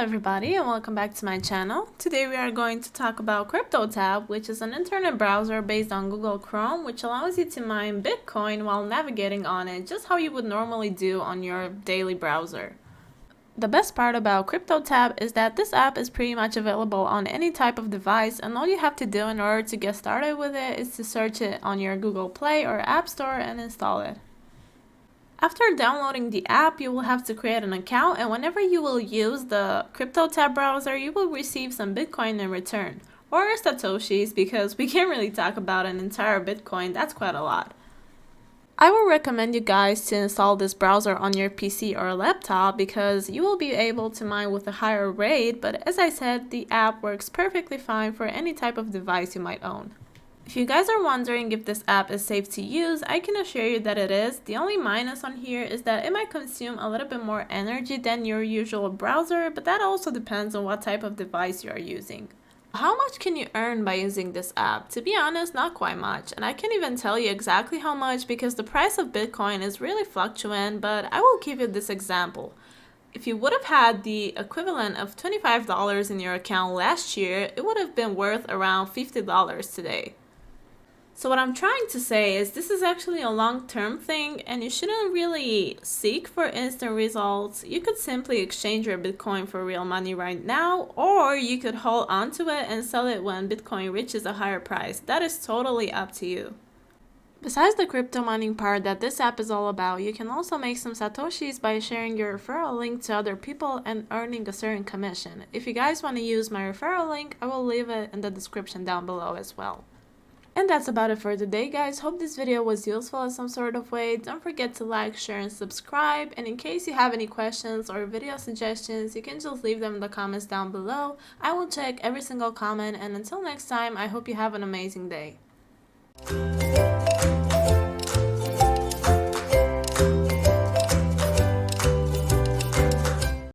everybody, and welcome back to my channel. Today we are going to talk about Cryptotab, which is an internet browser based on Google Chrome, which allows you to mine Bitcoin while navigating on it, just how you would normally do on your daily browser. The best part about Cryptotab is that this app is pretty much available on any type of device, and all you have to do in order to get started with it is to search it on your Google Play or App Store and install it. After downloading the app, you will have to create an account, and whenever you will use the Cryptotab browser, you will receive some Bitcoin in return, or Satoshis, because we can't really talk about an entire Bitcoin, that's quite a lot. I will recommend you guys to install this browser on your PC or laptop because you will be able to mine with a higher rate, but as I said, the app works perfectly fine for any type of device you might own. If you guys are wondering if this app is safe to use, I can assure you that it is. The only minus on here is that it might consume a little bit more energy than your usual browser, but that also depends on what type of device you are using. How much can you earn by using this app? To be honest, not quite much, and I can't even tell you exactly how much because the price of Bitcoin is really fluctuant, but I will give you this example. If you would have had the equivalent of $25 in your account last year, it would have been worth around $50 today. So what I'm trying to say is this is actually a long-term thing and you shouldn't really seek for instant results. You could simply exchange your Bitcoin for real money right now, or you could hold on to it and sell it when Bitcoin reaches a higher price. That is totally up to you. Besides the crypto mining part that this app is all about, you can also make some Satoshis by sharing your referral link to other people and earning a certain commission. If you guys want to use my referral link, I will leave it in the description down below as well. And that's about it for today, guys. Hope this video was useful in some sort of way. Don't forget to like, share, and subscribe. And in case you have any questions or video suggestions, you can just leave them in the comments down below. I will check every single comment, and until next time, I hope you have an amazing day.